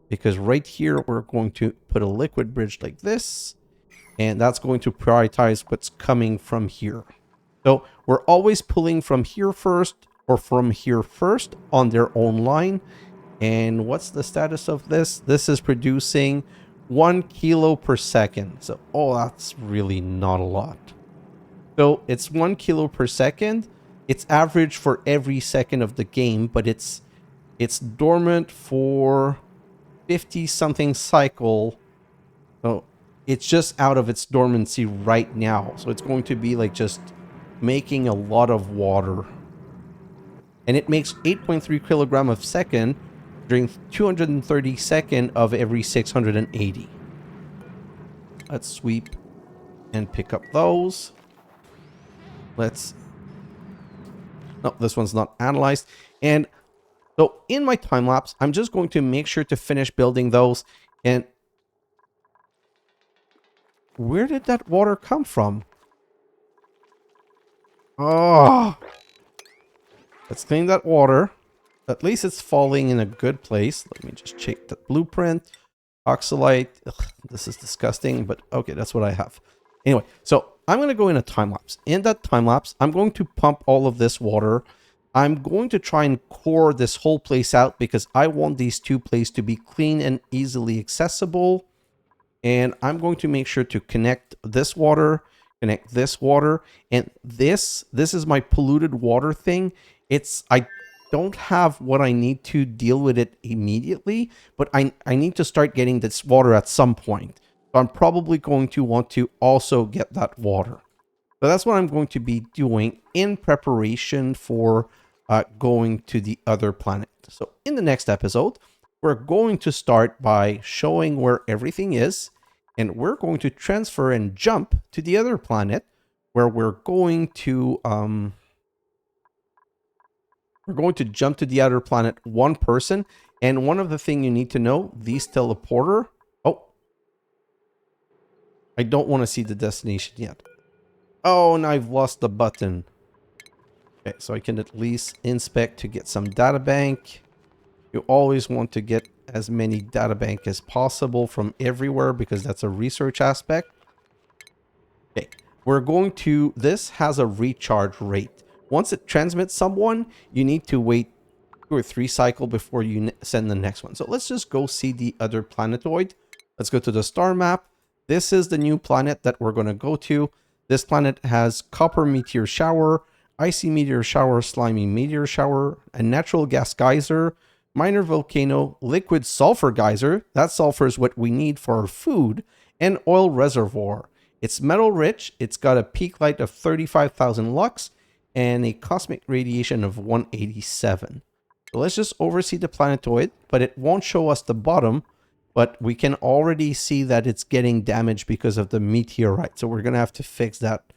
Speaker 1: Because right here, we're going to put a liquid bridge like this. And that's going to prioritize what's coming from here. So we're always pulling from here first, or from here first on their own line. And what's the status of this? This is producing 1 kilo per second. So, oh, that's really not a lot. So it's 1 kilo per second. It's average for every second of the game, but it's dormant for 50 something cycle. So it's just out of its dormancy right now. So it's going to be like just making a lot of water. And it makes 8.3 kilogram of second during 230 second of every 680. Let's sweep and pick up those. Let's... No, this one's not analyzed. And so in my time lapse, I'm just going to make sure to finish building those. And where did that water come from? Oh, let's clean that water. At least it's falling in a good place. Let me just check the blueprint. Oxalite. Ugh, this is disgusting, but okay, that's what I have. Anyway, so I'm going to go in a time lapse. In that time lapse, I'm going to pump all of this water. I'm going to try and core this whole place out because I want these two places to be clean and easily accessible. And I'm going to make sure to connect this water, connect this water, and this is my polluted water thing. I don't have what I need to deal with it immediately, but I need to start getting this water at some point. So I'm probably going to want to also get that water. So that's what I'm going to be doing in preparation for going to the other planet. So in the next episode, we're going to start by showing where everything is, and we're going to transfer and jump to the other planet where we're going to jump to the other planet one person. And one of the things you need to know, these teleporter. Oh, I don't want to see the destination yet. Oh, and I've lost the button. Okay, so I can at least inspect to get some data bank. You always want to get as many data bank as possible from everywhere because that's a research aspect. Okay, we're going to, this has a recharge rate. Once it transmits someone, you need to wait 2 or 3 cycles before you send the next one. So let's just go see the other planetoid. Let's go to the star map. This is the new planet that we're going to go to. This planet has copper meteor shower, icy meteor shower, slimy meteor shower, a natural gas geyser, minor volcano, liquid sulfur geyser. That sulfur is what we need for our food, and oil reservoir. It's metal rich. It's got a peak light of 35,000 lux. and a cosmic radiation of 187. So let's just oversee the planetoid, but it won't show us the bottom, but we can already see that it's getting damaged because of the meteorite. So we're going to have to fix that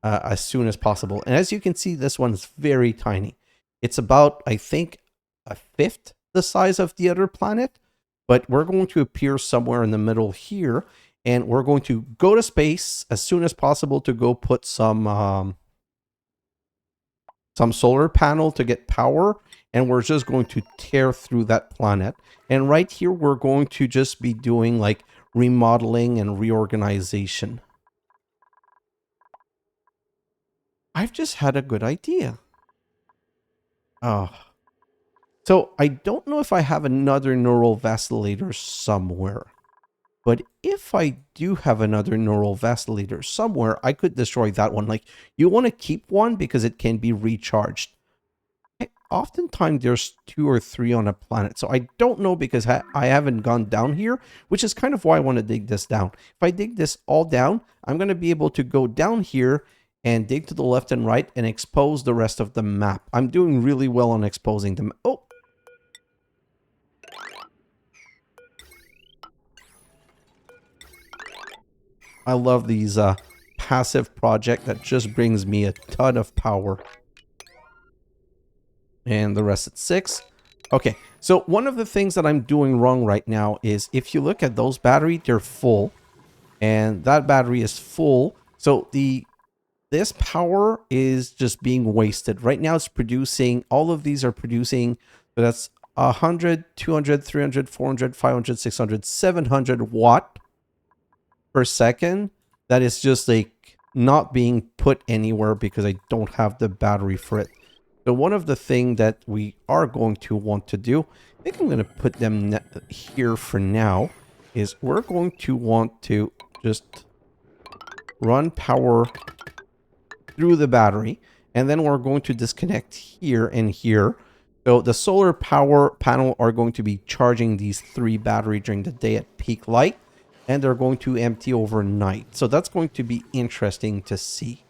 Speaker 1: as soon as possible. And as you can see, this one's very tiny. It's about, I think, a fifth the size of the other planet, but we're going to appear somewhere in the middle here, and we're going to go to space as soon as possible to go put some solar panel to get power, and we're just going to tear through that planet. And right here, we're going to just be doing like remodeling and reorganization. I've just had a good idea. So I don't know if I have another neural vacillator somewhere. But if I do have another neural vacillator somewhere, I could destroy that one. Like, you want to keep one because it can be recharged. Oftentimes there's 2 or 3 on a planet. So I don't know because I haven't gone down here, which is kind of why I want to dig this down. If I dig this all down, I'm going to be able to go down here and dig to the left and right and expose the rest of the map. I'm doing really well on exposing them. Oh! I love these passive project that just brings me a ton of power. And the rest at 6. Okay, so one of the things that I'm doing wrong right now is if you look at those batteries, they're full. And that battery is full. So this power is just being wasted. Right now it's producing, all of these are producing, so that's 100, 200, 300, 400, 500, 600, 700 watt per second. That is just like not being put anywhere because I don't have the battery for it. So one of the things that we are going to want to do, I think I'm going to put them here for now, is we're going to want to just run power through the battery, and then we're going to disconnect here and here. So the solar power panel are going to be charging these 3 batteries during the day at peak light, and they're going to empty overnight. So that's going to be interesting to see.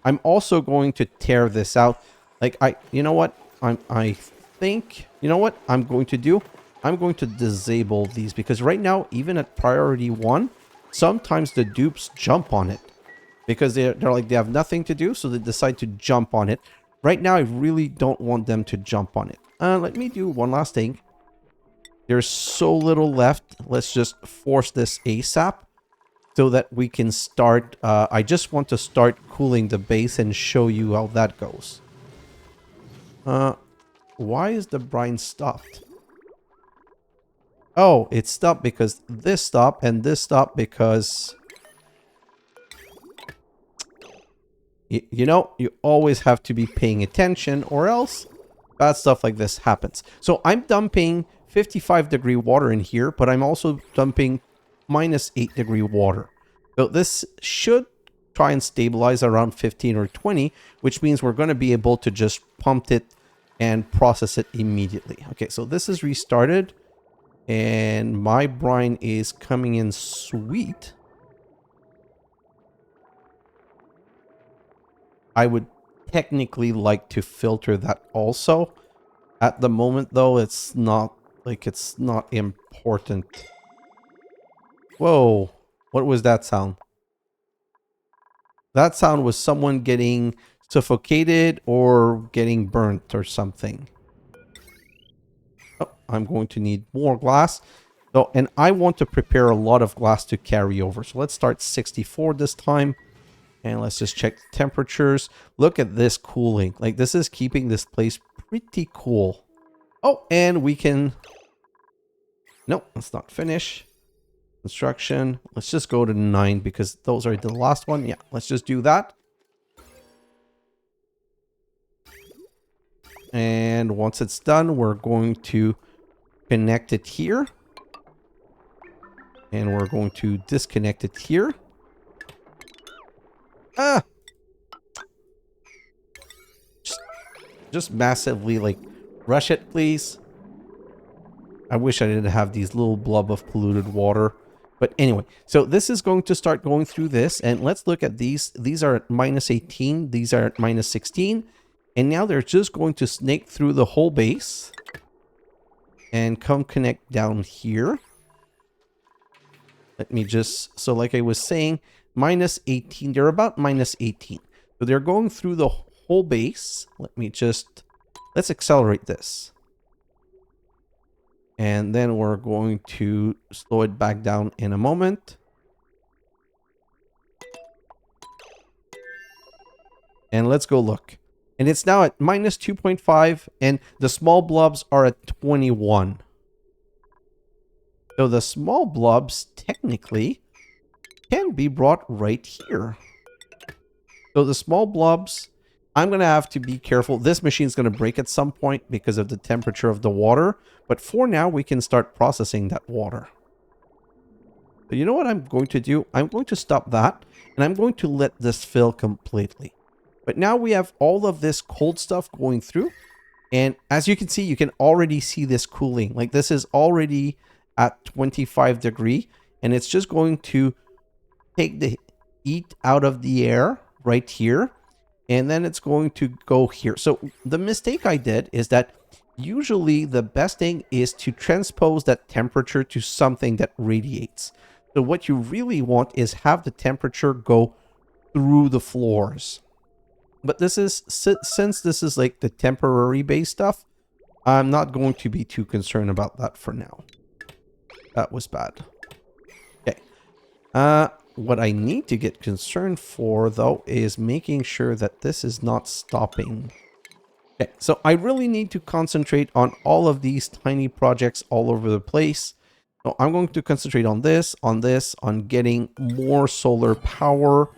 Speaker 1: I'm also going to tear this out. Like, you know what? I think, you know what I'm going to do? I'm going to disable these because right now, even at priority 1, sometimes the dupes jump on it because they're like, they have nothing to do. So they decide to jump on it. Right now, I really don't want them to jump on it. Let me do one last thing. There's so little left. Let's just force this ASAP so that we can start. I just want to start cooling the base and show you how that goes. Why is the brine stopped? Oh, it stopped because this stopped and this stopped because... You know, you always have to be paying attention or else bad stuff like this happens. So I'm dumping 55-degree water in here, but I'm also dumping -8-degree water. So this should try and stabilize around 15 or 20, which means we're going to be able to just pump it and process it immediately. Okay, so this is restarted and my brine is coming in sweet. I would technically like to filter that also. At the moment though, it's not important. Whoa, what was that sound? That sound was someone getting suffocated or getting burnt or something. Oh, I'm going to need more glass. So, and I want to prepare a lot of glass to carry over. So let's start 64 this time. And let's just check the temperatures. Look at this cooling. Like, this is keeping this place pretty cool. Oh, and we can... Nope, let's not finish. Construction. Let's just go to 9 because those are the last one. Yeah, let's just do that. And once it's done, we're going to connect it here. And we're going to disconnect it here. Ah! Just massively, like, rush it, please. I wish I didn't have these little blob of polluted water. But anyway, so this is going to start going through this. And let's look at these. These are at -18. These are at -16. And now they're just going to snake through the whole base and come connect down here. Let me just, so like I was saying, minus 18, they're about minus 18. So they're going through the whole base. Let's accelerate this. And then we're going to slow it back down in a moment. And let's go look. And it's now at minus 2.5, and the small blobs are at 21. So the small blobs technically can be brought right here. So the small blobs, I'm going to have to be careful. This machine's going to break at some point because of the temperature of the water. But for now, we can start processing that water. But you know what I'm going to do? I'm going to stop that, and I'm going to let this fill completely. But now we have all of this cold stuff going through. And as you can see, you can already see this cooling. Like this is already at 25 degrees. And it's just going to take the heat out of the air right here. And then it's going to go here. So the mistake I did is that usually the best thing is to transpose that temperature to something that radiates. So what you really want is have the temperature go through the floors. But this is, since this is like the temporary base stuff, I'm not going to be too concerned about that for now. That was bad. Okay. What I need to get concerned for, though, is making sure that this is not stopping. Okay, so I really need to concentrate on all of these tiny projects all over the place. So I'm going to concentrate on this, on getting more solar power,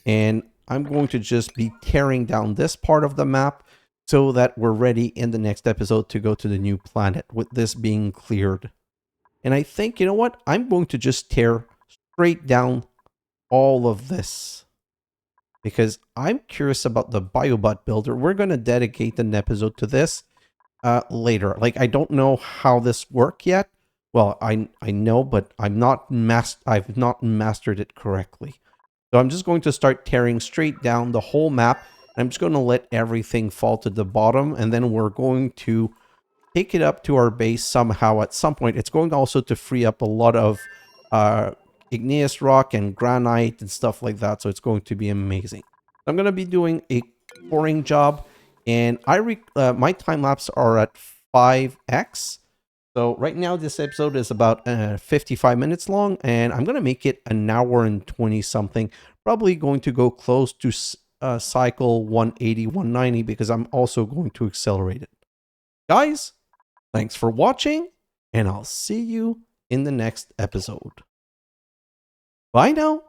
Speaker 1: and I'm going to just be tearing down this part of the map so that we're ready in the next episode to go to the new planet with this being cleared. And I think, you know what? I'm going to just tear straight down all of this because I'm curious about the biobot builder. We're going to dedicate an episode to this later. Like, I don't know how this works yet. Well, I know, but I've not mastered it correctly. So I'm just going to start tearing straight down the whole map. I'm just going to let everything fall to the bottom. And then we're going to take it up to our base somehow at some point. It's going also to free up a lot of igneous rock and granite and stuff like that. So it's going to be amazing. I'm going to be doing a coring job. And my time lapse are at 5x. So right now, this episode is about 55 minutes long, and I'm going to make it an hour and 20 something. Probably going to go close to cycle 180, 190, because I'm also going to accelerate it. Guys, thanks for watching, and I'll see you in the next episode. Bye now.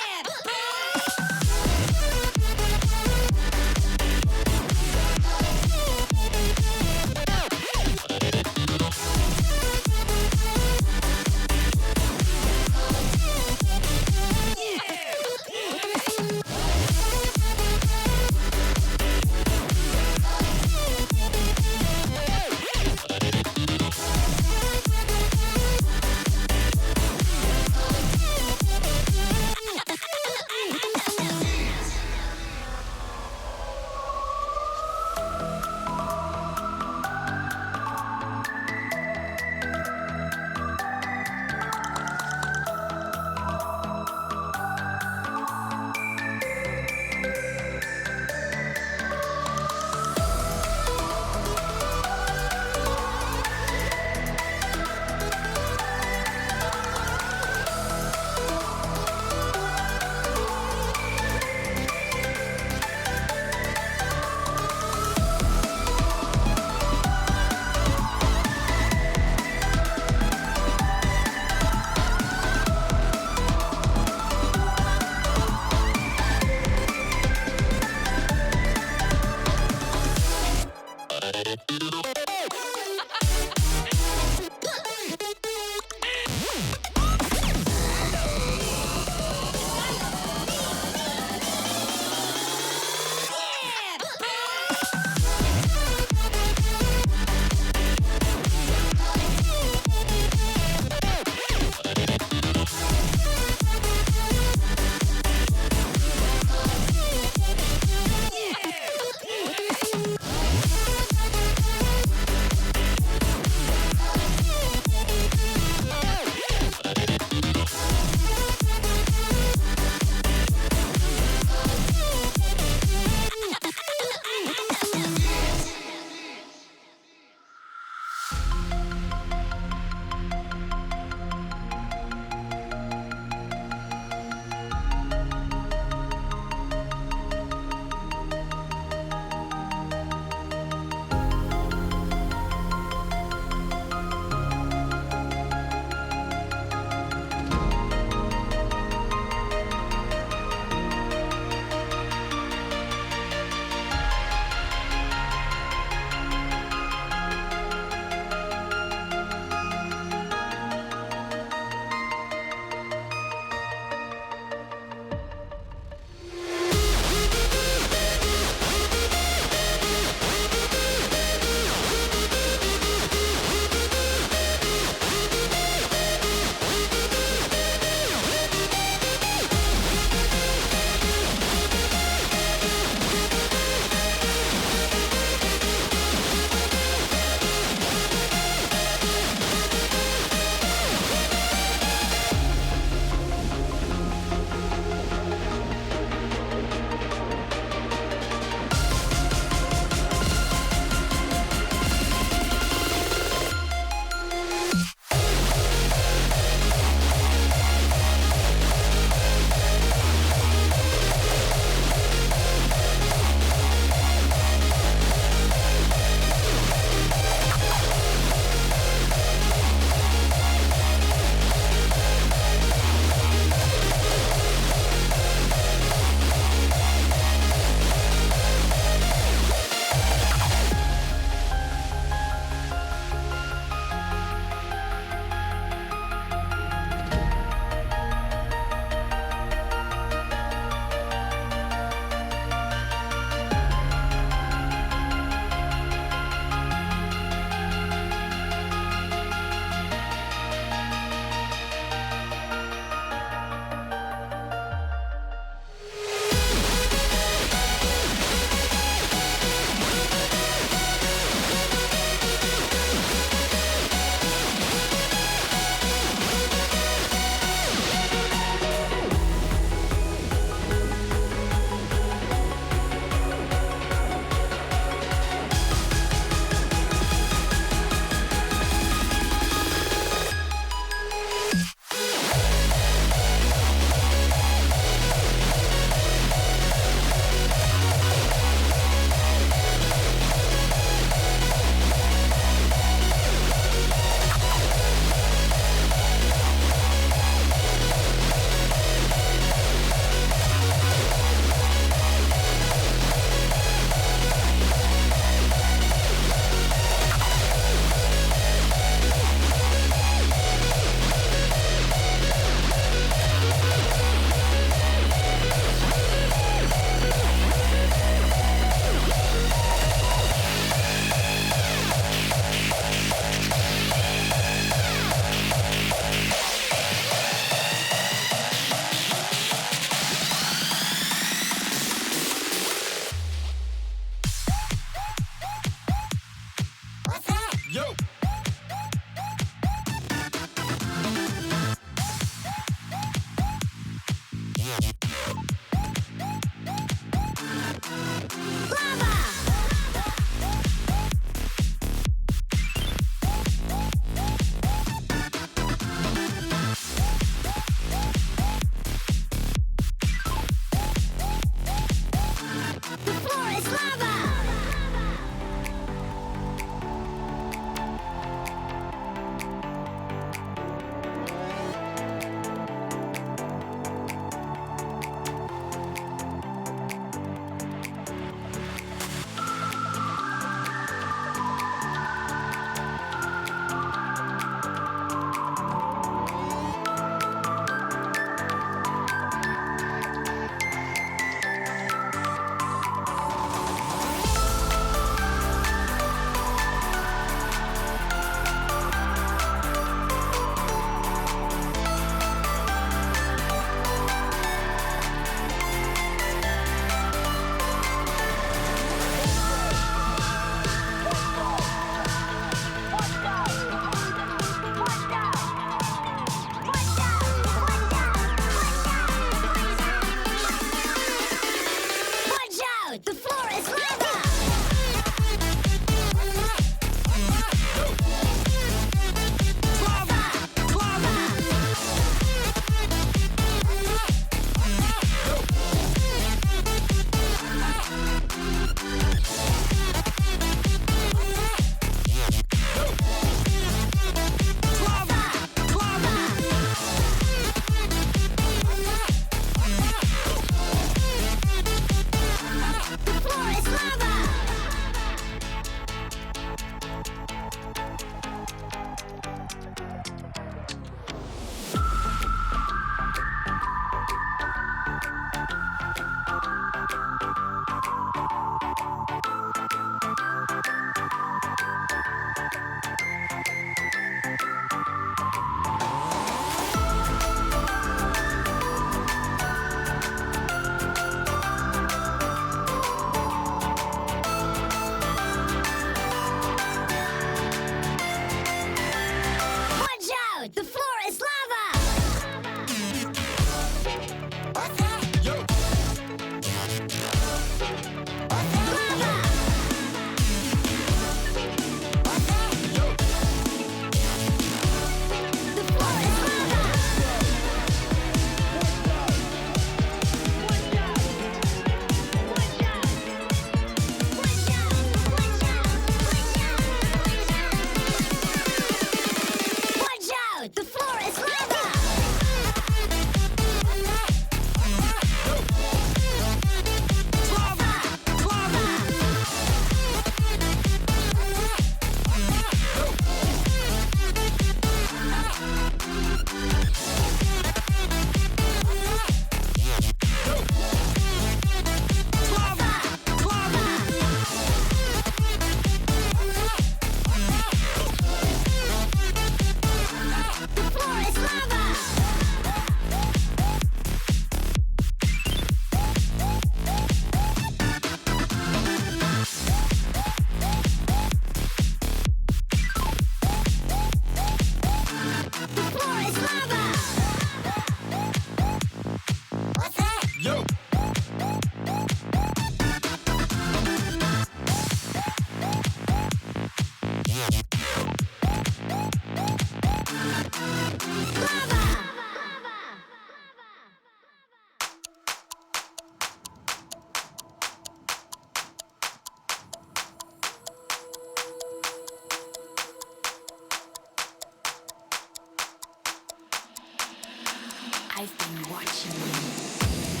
Speaker 2: I've been watching you.